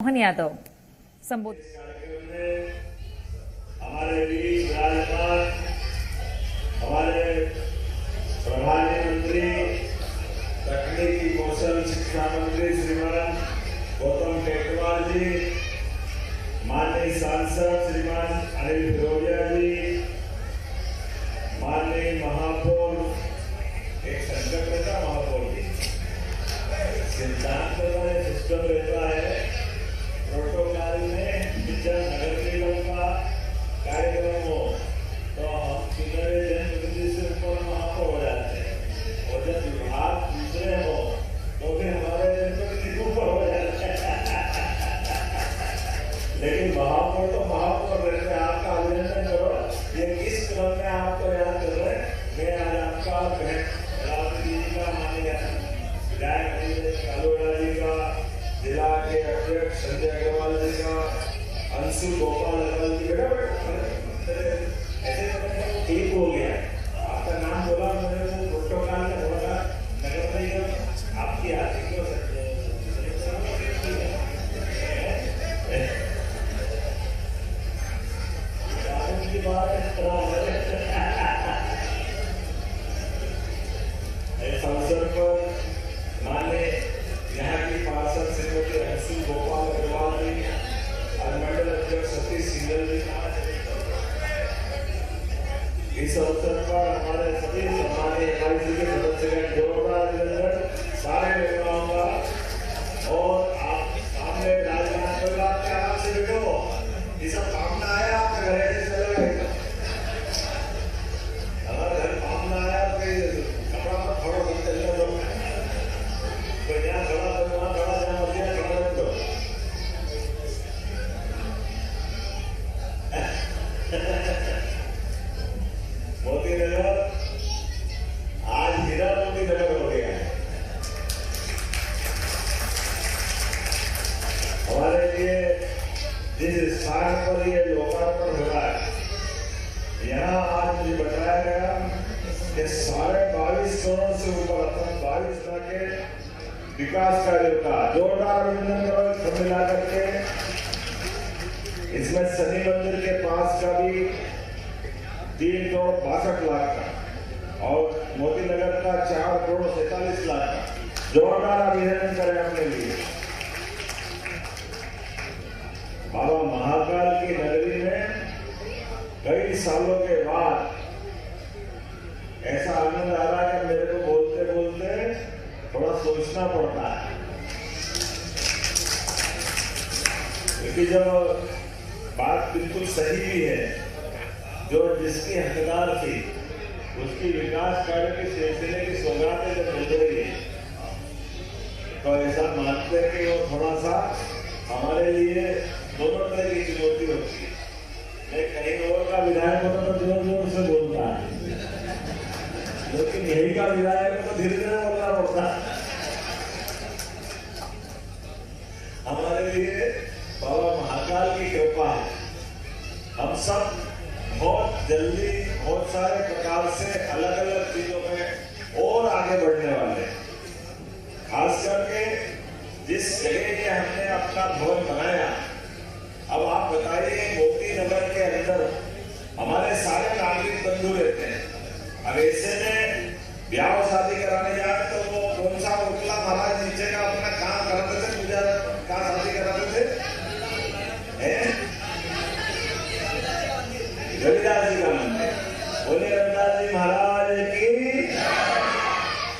मोहन यादव संबोधित। हमारे वीर विराजमान हमारे प्रधानमंत्री तकनीकी कौशल शिक्षा मंत्री श्रीमान गौतम टेकवाल जी, माननीय सांसद श्रीमान अनिल फिरोदिया जी, माननीय महापौर, एक संकट रहता महापौर जी, सिद्धांत में सिस्टम रहता है प्रोटोकॉल में जब नगर निगम का कार्यक्रम हो तो हम किनारे जनप्रतिनिधि से ऊपर महापौर हो जाते हैं और जब विभाग दूसरे हो तो फिर हमारे जनप्रतिनिधि ऊपर हो जाते हैं। लेकिन महापौर तो महापौर रहते हैं। आपका अभिनंदन करो। ये किस क्रम में आपको याद कर रहे हैं। मैं आज आपका राष्ट्रीय जी का माननीय विधायक कालोड़ा जी का, जिला के अध्यक्ष संजय अग्रवाल जी का, अंशु गोपाल अग्रवाल जी ऐसे ठीक हो गया। आपका नाम बोला मैंने वो प्रोटोकॉल में बोला नगर निगम आपकी आर्थिक की बात इस अवसर पर माननीय यहाँ की पार्षद श्रीमती अंशु गोपाल अग्रवाल जी, मंडल अध्यक्ष सतीश सिंगल जी, इस अवसर पर हमारे सभी सम्मानीय एकाईसी के सदस्यगण जोरदार अभिनंदन सारे नेताओं का। और आप सामने राजनाथ पर आपके आराम से बैठो, ये सब काम ना आया आपके घर से चला गया। हमारे घर काम ना आया तो कपड़ा पर थोड़ा सा चलने दो, तो यहाँ खड़ा तो वहाँ खड़ा, जहाँ मर्जी खड़ा रख दो। मोती नगर आज हीरा मोती नगर हो गया है। हमारे लिए जिस स्थान पर ये लोकार्पण हो रहा है, यहाँ आज मुझे बताया गया कि 22.5 करोड़ से ऊपर 22 लाख के विकास कार्यों का जोरदार अभिनंदन करो। सब मिला करके इसमें शनि मंदिर के पास का भी 3 करोड़ 62 लाख का और मोती नगर का 4 करोड़ 47 लाख का जोरदार अभिनंदन करें अपने लिए। बाबा महाकाल की नगरी में कई सालों के बाद ऐसा आनंद आ रहा है कि मेरे को बोलते बोलते थोड़ा सोचना पड़ता है, क्योंकि जब बात बिल्कुल सही भी है, जो जिसकी हकदार थी उसकी विकास कार्य के सिलसिले की सौगातें जब मिल रही है तो ऐसा मानते हैं कि वो थोड़ा सा हमारे लिए दोनों तरह की चुनौती होती है। मैं कहीं और का विधायक होता तो जोर जोर से बोलता है, लेकिन यही का विधायक तो धीरे धीरे बोलना पड़ता है। हमारे लिए बाबा महाकाल की कृपा है। हम सब बहुत जल्दी बहुत सारे प्रकार से अलग अलग चीजों में और आगे बढ़ने वाले हैं। खास करके जिस जगह के हमने अपना भवन बनाया, अब आप बताइए मोती नगर के अंदर हमारे सारे नागरिक बंधु रहते हैं। अब ऐसे में ब्याह शादी कराने जाए तो वो कौन सा होटला महाराज नीचे का अपना काम कराते थे, पूजा का शादी कराते थे, रविदास जी का मंदिर, बोले रविदास जी महाराज की।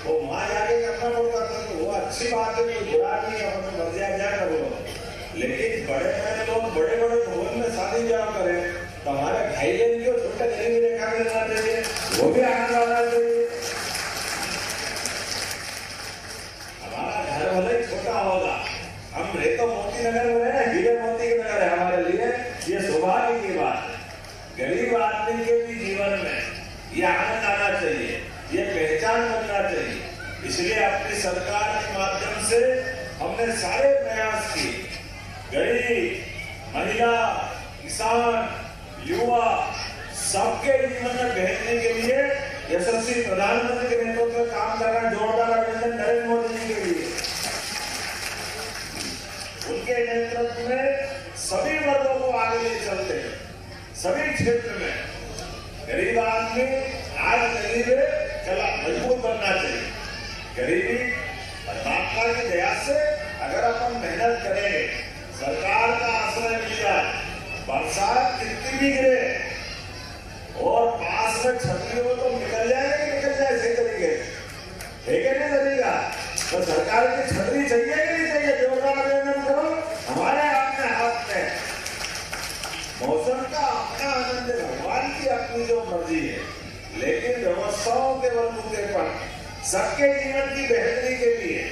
वो वहां जाके करना पड़ता था, तो वो अच्छी बात है, कोई बुरा नहीं है, अपने मर्जी आ जाए करो। लेकिन बड़े बड़े लोग बड़े बड़े भवन में शादी ब्याह करें तो हमारे भाई बहन को छोटा गरीब रेखा में रहना चाहिए, वो भी आनंद आना चाहिए। हमारा घर भले ही छोटा होगा, हम रहे तो मोती नगर में रहे, हीरे मोती नगर है हमारे लिए, ये सौभाग्य की बात है। गरीब आदमी के भी जीवन में ये आनंद आना चाहिए, ये पहचान बनना चाहिए। इसलिए अपनी सरकार के माध्यम से हमने सारे प्रयास किए, गरीब, महिला, किसान, युवा सबके जीवन में बेहतरी के लिए यशस्वी प्रधानमंत्री के नेतृत्व में काम कर रहे हैं। जोरदार अभिनंदन नरेंद्र मोदी जी के लिए। उनके नेतृत्व में सभी वर्गों को आगे ले चलते हैं, सभी क्षेत्र में। गरीब आदमी आज गरीब है, चला मजबूत बनना चाहिए। गरीबी परमात्मा की दया से अगर अपन मेहनत करेंगे, सरकार का आश्रय लिया, बरसात कितनी भी गिरे और पास में छतरी हो तो निकल जाएगा कि निकल जाए, सही तरीके ठीक है नहीं तरीका। तो सरकार की छतरी चाहिए कि नहीं चाहिए, जोरदार आवेदन करो। हमारे अपने हाथ में मौसम का अपना आनंद है, भगवान की अपनी जो मर्जी है, लेकिन व्यवस्थाओं के बलबूते पर सबके जीवन की बेहतरी के लिए,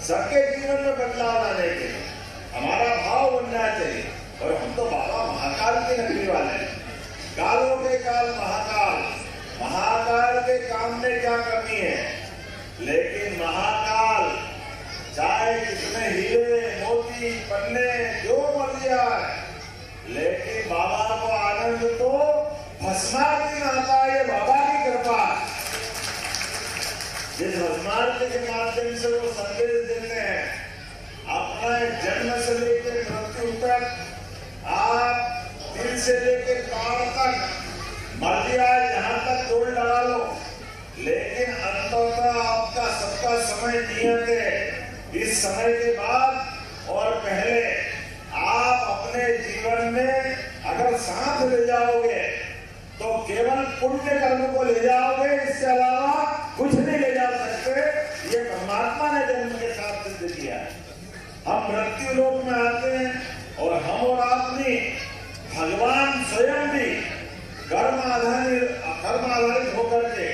सबके जीवन में बदलाव लाने के लिए हमारा भाव बनना चाहिए। और हम तो बाबा महाकाल के नगरी वाले हैं, कालों के काल महाकाल, महाकाल के काम में क्या कमी है, लेकिन महाकाल चाहे कितने हीरे मोती पन्ने जो मर जाए, लेकिन बाबा को आनंद तो भस्मार्थ में आता है। ये बाबा की कृपा। जिस भस्मार्थ के माध्यम से वो संदेश देते हैं, अपना जन्म से लेकर मृत्यु तक, आप दिल से लेकर काल तक मर जाए जहां तक तोड़ लगा लो, लेकिन अंततः आपका सबका समय नियत है। इस समय के बाद और पहले आप अपने जीवन में अगर साथ ले जाओगे तो केवल पुण्य कर्म को ले जाओगे, इसके अलावा कुछ नहीं ले जा सकते। ये परमात्मा ने जन्म के साथ सिद्ध किया है। हम मृत्यु लोक में आते हैं और हम और आप नहीं, भगवान स्वयं भी कर्म आधारित होकर के।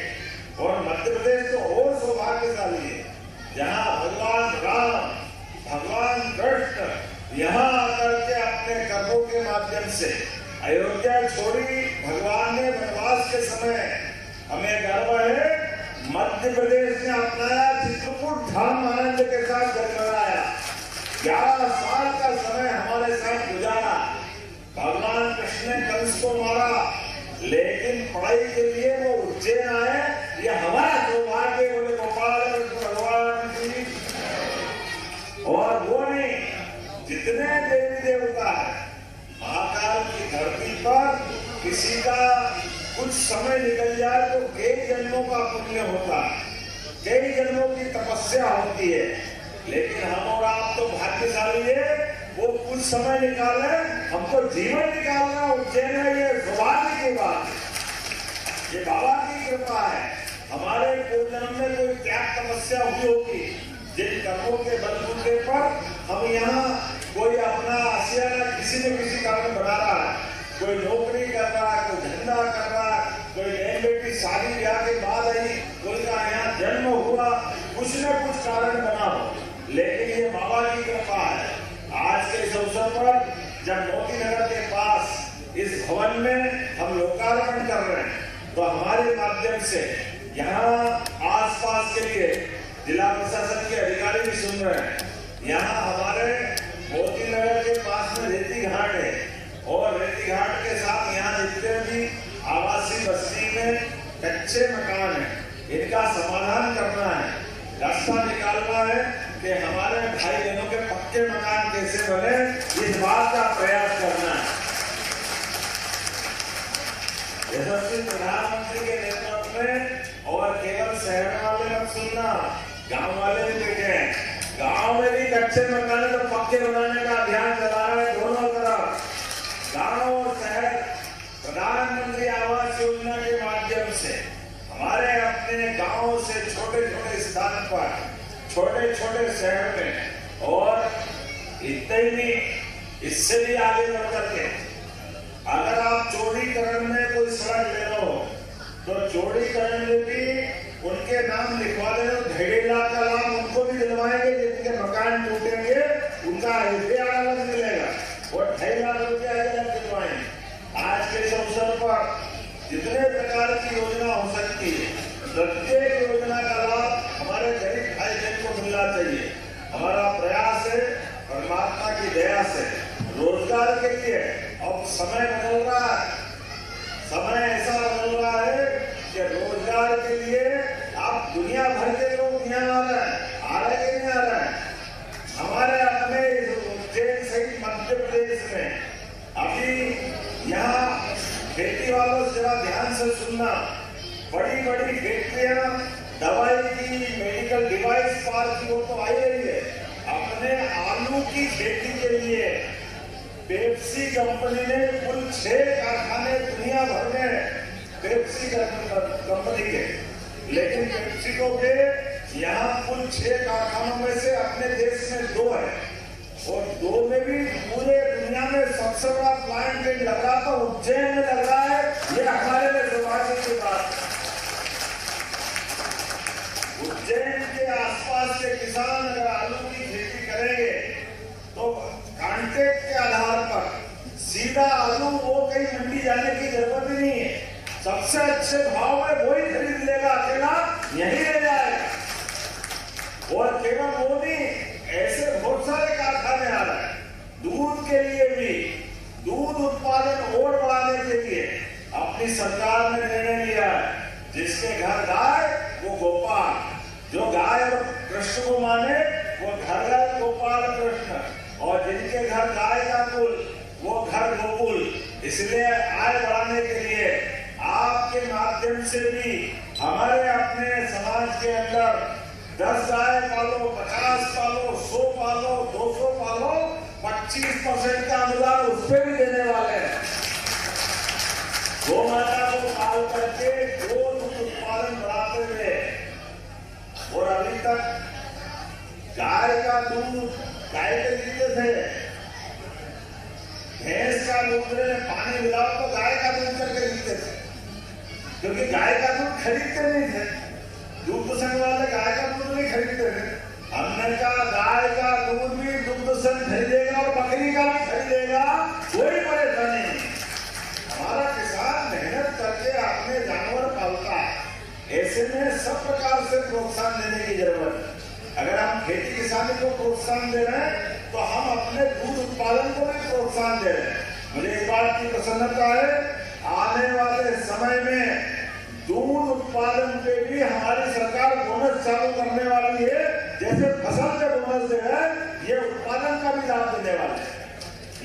और मध्य प्रदेश तो और सौभाग्यशाली है, जहाँ भगवान राम, भगवान कृष्ण यहाँ आकर के अपने कर्मों के माध्यम से अयोध्या छोड़ी। भगवान ने वनवास के समय, हमें गर्व है, मध्य प्रदेश ने अपनाया, चित्रकूट धाम आनंद के साथ जन्माया। 11 साल का समय हमारे साथ गुजारा। भगवान कृष्ण ने कंस को मारा, लेकिन पढ़ाई के लिए वो उज्जैन आए। ये हमारा सौभाग्य, बोले गोपाल कृष्ण भगवान की। और वो नहीं, जितने देवी देवता है महाकाल की धरती पर, किसी का कुछ समय निकल जाए तो कई जन्मों का पुण्य होता है, कई जन्मों की तपस्या होती है। लेकिन हम और आप तो भाग्यशाली है, वो कुछ समय निकाले, हमको जीवन निकालना उज्जैन है। ये सौभाग्य की बात है, ये बाबा की कृपा है। हमारे पूर्वजन्म में कोई त्याग तपस्या हुई होगी, जिन कर्मों के बलबूते पर हम यहाँ कोई अपना आशिया किसी न किसी कारण बना रहा है। कोई नौकरी कर रहा है, कोई धंधा कर रहा है, कोई नई बेटी शादी ब्याह के बाद आई, कोई का यहाँ जन्म हुआ, कुछ न कुछ कारण बना हो। लेकिन ये बाबा की कृपा है। आज के इस अवसर पर जब मोती नगर के पास इस भवन में हम लोकार्पण कर रहे हैं, तो हमारे माध्यम से यहाँ आसपास के लिए जिला प्रशासन के अधिकारी भी सुन रहे हैं। यहाँ हमारे मोती नगर के पास में रेती घाट है, और रेती घाट के साथ यहाँ जितने भी आवासीय बस्ती में कच्चे मकान है, इनका समाधान करना है, रास्ता निकालना है कि हमारे भाई बहनों के पक्के मकान कैसे बने, इस बात का प्रयास करना है। यशस्वी प्रधानमंत्री के नेतृत्व में, और केवल शहर वाले मत सुनना, गांव वाले भी बैठे हैं। गांव में भी कच्चे मकान तो पक्के बनाने का अभियान चला रहा है दोनों तरफ। गांव और शहर प्रधानमंत्री आवास योजना के माध्यम से हमारे अपने गांव से छोटे छोटे स्थान पर, छोटे छोटे शहर में, और इतने ही नहीं, इससे भी आगे बढ़ करके अगर आप चौड़ीकरण में कोई सड़क ले लो, तो चौड़ीकरण में भी उनके नाम लिखवा देना। 2.5 लाख का लाभ उनको भी दिलवाएंगे जिनके मकान टूटेंगे, उनका हिस्सा अलग मिलेगा, और 2.5 लाख रुपया अलग दिलवाएंगे। आज के इस अवसर पर जितने प्रकार की योजना हो सकती है, प्रत्येक योजना का लाभ हमारे गरीब भाई बहन को मिलना चाहिए। हमारा प्रयास है, परमात्मा की दया से रोजगार के लिए। अब समय बदल रहा है, समय ऐसा बदल रहा है कि रोजगार के लिए आप दुनिया भर के लोग यहाँ आ रहे हैं, आ रहे कि नहीं आ रहे हैं। हमारे अपने उज्जैन से में। अभी यहाँ खेती वालों से जरा ध्यान से सुनना, बड़ी बड़ी फैक्ट्रियां दवाई की, मेडिकल डिवाइस पार्क की, वो तो आई रही है। अपने आलू की खेती के लिए पेप्सी कंपनी ने कुल 6 कारखाने दुनिया भर में पेप्सी कंपनी के, लेकिन पेप्सिको के यहाँ कुल 6 कारखानों में से अपने देश में 2 है, और 2 में भी पूरे दुनिया में सबसे बड़ा प्लांट लग रहा था उज्जैन में लग रहा है। ये हमारे लिए सौभाग्य की बात है। उज्जैन के आसपास के किसान अगर आलू की खेती करेंगे तो कॉन्ट्रैक्ट के आधार पर सीधा आलू वो कहीं मंडी जाने की जरूरत ही नहीं है। सबसे अच्छे भाव में वही खरीद लेगा, अकेला यही ले जाएगा। और केवल वो नहीं, ऐसे बहुत सारे कारखाने आ रहे हैं। दूध के लिए भी, दूध उत्पादन और बढ़ाने के लिए अपनी सरकार ने निर्णय लिया है, जिसके घर गाय वो गोपाल, जो गाय और कृष्ण को माने वो घर घर गोपाल कृष्ण, और जिनके घर गाय का कुल वो घर गोकुल। इसलिए आय बढ़ाने के लिए आपके माध्यम से भी हमारे अपने समाज के अंदर 10 गाय पालो, 50 पालो, 100 पालो, 200 पालो, 25% का अनुदान उस पर भी देने वाले हैं। गौ माता को पाल करके दूध उत्पादन बढ़ाते हुए, और अभी तक गाय का दूध गाय के पीते थे, भैंस का दूध में पानी मिलाओ तो गाय का दूध करके पीते थे, क्योंकि गाय का दूध खरीदते नहीं थे। दुग्ध संघ वाले गाय का दूध नहीं खरीदते थे। हमने कहा गाय का दूध भी दुग्ध संघ खरीदेगा और बकरी का भी खरीदेगा, कोई परेशानी नहीं। हमारा किसान मेहनत करके अपने जानवर पालता है, ऐसे में सब प्रकार से प्रोत्साहन देने की जरूरत है। अगर हम खेती किसानी को प्रोत्साहन दे रहे हैं तो हम अपने दूध उत्पादन को भी प्रोत्साहन दे रहे हैं। मुझे इस बात की प्रसन्नता है, आने वाले समय में दूध उत्पादन पे भी हमारी सरकार बोनस चालू करने वाली है। जैसे फसल पे बोनस दे रहे हैं, ये उत्पादन का भी लाभ देने वाले हैं।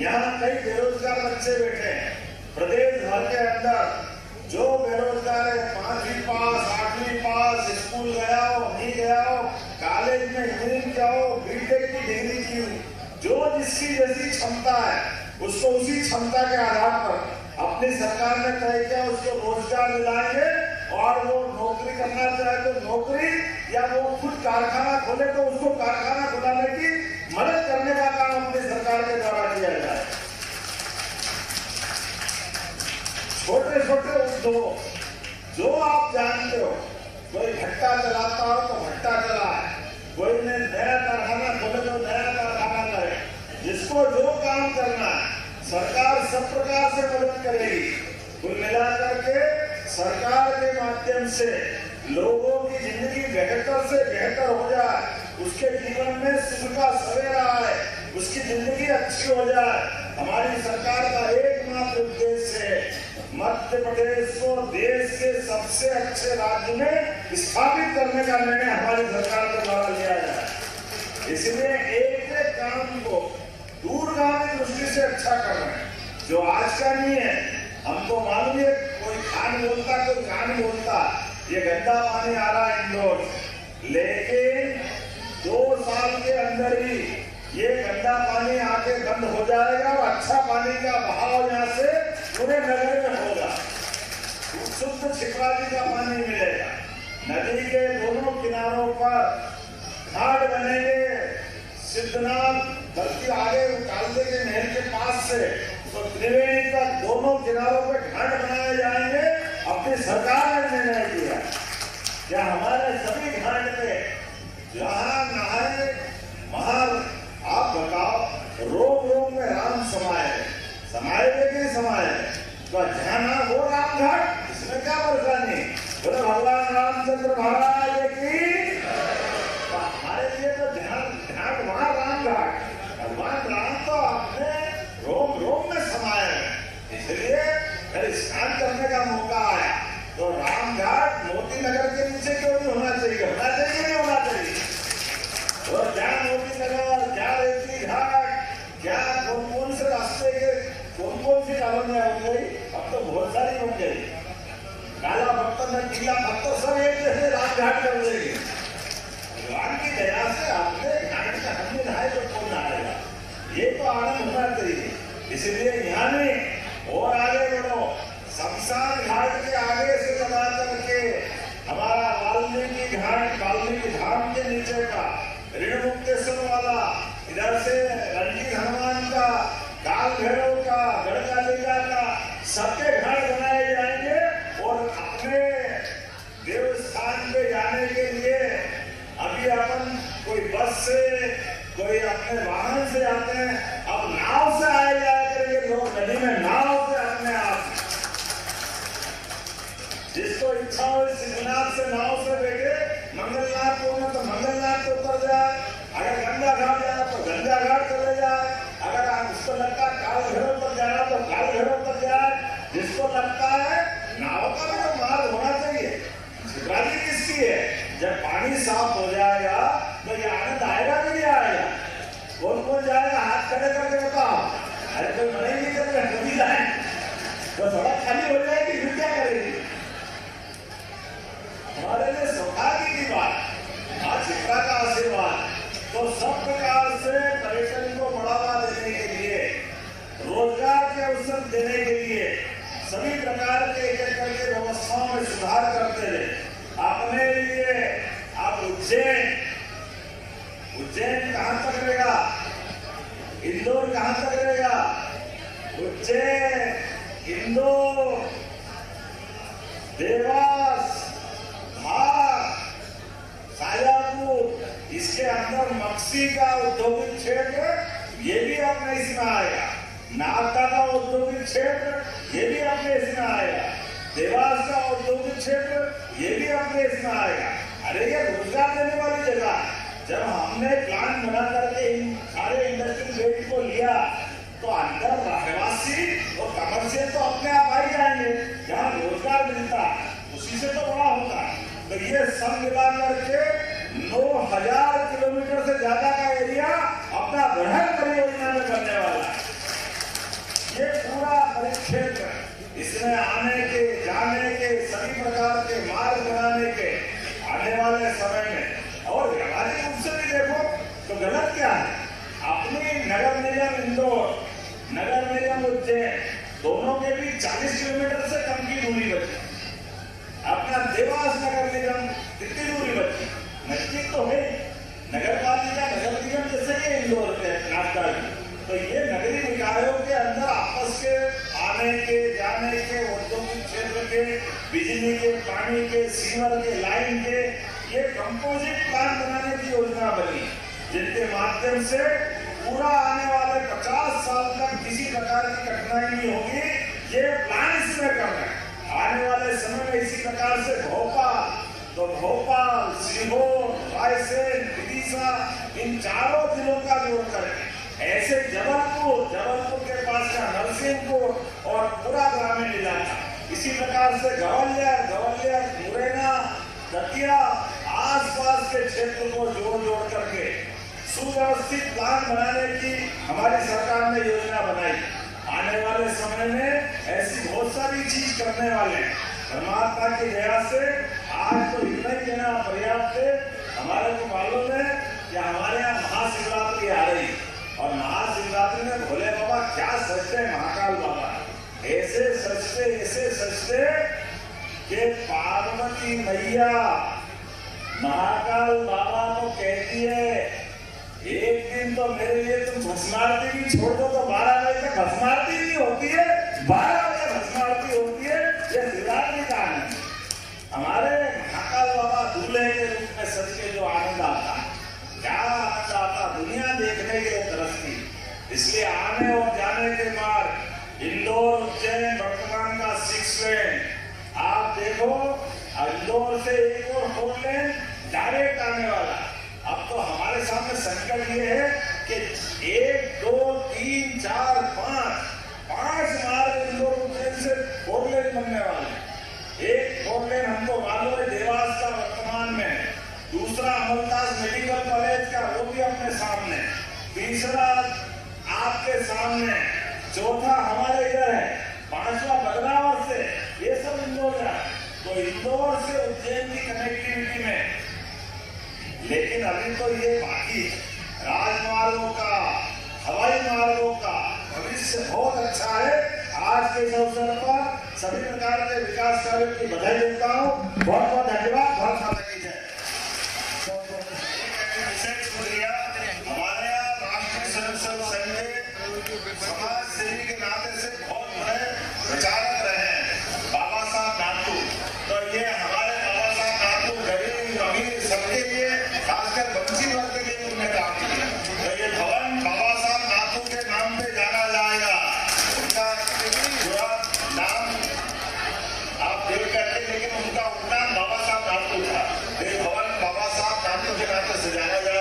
यहाँ कई बेरोजगार बच्चे बैठे हैं प्रदेश भर के अंदर। जो बेरोजगार है, 5वीं पास, 8वीं पास, स्कूल गया हो, नहीं गया हो, कॉलेज में इंजीनियरिंग किया हो, बीटेक की डिग्री की हो, जो जिसकी जैसी क्षमता है उसको उसी क्षमता के आधार पर अपनी सरकार ने तय किया उसको रोजगार दिलाएंगे। और वो नौकरी करना चाहे तो नौकरी, या वो खुद कारखाना खोले तो उसको कारखाना खुलाने की मदद करने का काम अपनी सरकार के द्वारा किया जाए। छोटे छोटे उद्योग जो आप जानते हो, कोई भट्टा चलाता हो तो भट्टा चलाए, कोई ने नया कारखाना खोले तो नया कारखाना करे। जिसको जो काम करना है सरकार सब प्रकार से मदद करेगी। कुल मिलाकर के सरकार के माध्यम से लोगों की जिंदगी बेहतर से बेहतर हो जाए, उसके जीवन में सुख का सवेरा आए, उसकी जिंदगी अच्छी हो जाए। हमारी सरकार का एकमात्र उद्देश्य है मध्य प्रदेश को देश के सबसे अच्छे राज्य में स्थापित करने का निर्णय हमारी सरकार के द्वारा लिया जाए। इसलिए एक एक काम को दूरगामी दृष्टि से अच्छा करना है, जो आज का नहीं है। हमको मालूम है कोई खान बोलता, कोई खान बोलता, ये गंदा पानी आ रहा है इंदौर, लेकिन 2 साल के अंदर ही ये गंदा पानी आके बंद हो जाएगा और अच्छा पानी का बहाव यहाँ से पूरे नगर में होगा। शुद्ध छिपराली का पानी मिलेगा। नदी के दोनों किनारों पर घाट बनेंगे। सिद्धनाथ बल्कि आगे कालदे के नहर के पास से तो त्रिवेणी तक दोनों किनारों पे घाट बनाए जाएंगे। अपनी सरकार ने निर्णय किया क्या हमारे सभी घाट पे जहाँ नहाए वहां, आप बताओ, रोम रोम में राम समाये कि समाये, तो जाना वो राम घाट, इसमें क्या परेशानी। बोले भगवान रामचंद्र महाराज की। तो हमारे लिए तो ध्यान वहां राम घाट, भगवान राम तो अपने रोम रोम में समाये हैं। इसलिए अगर स्नान करने का मौका आया तो राम घाट मोती नगर के नीचे क्यों नहीं होना चाहिए, होना चाहिए नहीं होना चाहिए। और क्या मोती नगर, क्या रेती घाट, क्या कौन से रास्ते के अवन्या बन गई, अब तो बहुत सारी बन गई। काला भक्त ने टीला भक्त सब एक जैसे राजघाट कर देंगे। भगवान की दया से आपने घाट का हमने नहाए तो कौन नहाएगा, ये तो आनंद होना चाहिए। इसलिए यहाँ नहीं और आगे बढ़ो, शमशान घाट के आगे से लगा करके हमारा वाल्मीकि घाट, वाल्मीकि धाम के नीचे का ऋण मुक्तेश्वर वाला, इधर से रणजीत हनुमान का, काल भैरव का, गढ़कालिका का, सबके घाट बनाए जाएंगे। और अपने देवस्थान पे जाने के लिए अभी अपन कोई बस से, कोई अपने वाहन से आते हैं, अब नाव से आए जाया करेंगे लोग, नदी में नाव से अपने आप, जिसको इच्छा हो सिद्धनाथ से नाव से बैठे, मंगलनाथ को तो मंगलनाथ के ऊपर जाए, अगर गंगा घाट जाना तो गंगा घाट चले जाए, अगर आप उसको लगता है काल भैरव पर जाना तो काल भैरव पर जाए, जिसको लगता है नाव का भी तो मार्ग होना चाहिए। घबराहट किसकी है? जब पानी साफ हो जाएगा तो ये आनंद आएगा कि नहीं आएगा? कौन कौन जाएगा? हाथ खड़े करके बताओ। अरे कोई मना ही नहीं कर रहा, कभी जाए तो सड़क खाली हो जाएगी, फिर क्या करेगी? हमारे लिए सौभाग्य की बात, आज शिक्षा का आशीर्वाद। तो सब प्रकार से पर्यटन को बढ़ावा देने के लिए, रोजगार के अवसर देने के लिए सभी प्रकार के एक करके व्यवस्थाओं में सुधार करते रहे। अपने लिए आप उज्जैन कहां तक रहेगा, इंदौर कहां तक रहेगा, उज्जैन, इंदौर, देवास, धार, सायापुर, इसके अंदर मक्सी का औद्योगिक क्षेत्र, ये भी अपने इसमें आएगा। नागदा का औद्योगिक क्षेत्र, ये भी अपने इसमें आएगा। देवास का औद्योगिक क्षेत्र, ये भी अपने इसमें आएगा। अरे ये रोजगार देने वाली जगह है। जब हमने प्लान बना करके इन सारे इंडस्ट्रियल बेल्ट को लिया तो अंदर रहवासी और कमर्शियल तो अपने आप आ ही जाएंगे। जहाँ रोजगार मिलता है उसी से तो बड़ा होता है। तो ये सब मिला करके 9000 किलोमीटर से ज्यादा का एरिया अपना ग्रहण परियोजना में बनने वाला है। ये पूरा परिक्षेत्र, इसमें आने के, जाने के, सभी प्रकार के मार्ग बनाने के आने वाले समय में, और व्यवहारिक रूप से भी देखो तो गलत क्या है? अपनी नगर निगम इंदौर, नगर निगम उज्जैन, दोनों के बीच 40 किलोमीटर से कम की दूरी बची। अपना देवास नगर निगम कितनी दूरी बची? नजदीक तो है। नगर पालिका, नगर निगम जैसे कि इंदौर के नागदा की, तो ये नगरीय निकायों के अंदर आपस के आने के, जाने के, औद्योगिक क्षेत्र के, बिजली के, पानी के, सीवर के, लाइन के, ये कंपोजिट प्लान बनाने की योजना बनी, जिनके माध्यम से पूरा आने वाले 50 साल तक किसी प्रकार की कठिनाई नहीं होगी। ये प्लान इसमें कर रहे हैं। आने वाले समय में इसी प्रकार से भोपाल, तो भोपाल, सीहोर, रायसेन, विदिशा, इन चारों जिलों का जोड़ करें। ऐसे जबलपुर के पास का नरसिंहपुर और पूरा ग्रामीण इलाका, इसी प्रकार से ग्वालियर, मुरैना, दतिया, आसपास के क्षेत्र को जोड़ करके सुव्यवस्थित प्लान बनाने की हमारी सरकार ने योजना बनाई। आने वाले समय में ऐसी बहुत सारी चीज करने वाले हैं। परमात्मा की दया से आज तो इतना ही कहना पर्याप्त है। हमारे को मालूम है कि हमारे यहाँ महाशिवरात्रि आ रही, और महाशिवरात्रि में भोले बाबा क्या सजते, महाकाल बाबा ऐसे सजते कि पार्वती मैया महाकाल बाबा को कहती है, एक दिन तो मेरे लिए तुम भस्मारती भी छोड़ दो तो 12 बजे तक भस्मारती नहीं होती है, 12 बजे भस्मारती होती है। ये शिवरात्रि का आनंद, हमारे महाकाल बाबा दूल्हे के रूप में सज के जो आनंद आता है, क्या आनंद आता, दुनिया देखने के लिए तरसती। इसलिए आने और जाने के मार्ग इंदौर उज्जैन वर्तमान का 6 लेन, आप देखो इंदौर से एक और 4 लेन डायरेक्ट आने वाला। अब तो हमारे सामने संकट ये है कि 1, 2, 3, 4, 5 मार्ग इंदौर उज्जैन से 4 लेन बनने वाले। एक 4 लेन हमको मालूम है देवास का वर्तमान में, दूसरा अमरदास मेडिकल कॉलेज का, वो भी अपने सामने, तीसरा आपके सामने, चौथा हमारे इधर है ये सब इंदौर का है। तो इंदौर से उज्जैन की कनेक्टिविटी में, लेकिन अभी तो ये बाकी है। राजमार्गों का, हवाई मार्गों का भविष्य बहुत अच्छा है। आज के इस अवसर पर सभी प्रकार के विकास कार्यों की बधाई देता हूँ। बहुत बहुत धन्यवाद। बहुत माता की जय। विशेष शुक्रिया हमारे यहाँ राष्ट्रीय स्वयंसेवक संघ के समाज सेवी के नाते से बहुत बड़े प्रचारक रहे हैं बाबा साहब नाथू। तो ये हमारे बाबा साहब नाथू गरीब अमीर सबके लिए, खासकर वंचित वर्ग के लिए उन्होंने काम किया। तो ये भवन बाबा साहब नाथू के नाम पे जाना जाएगा। उनका पूरा नाम आप देख करके, लेकिन उनका उपनाम बाबा साहब नाथू था। ये भवन बाबा साहब नाथू के नाम पे सजाया जाएगा।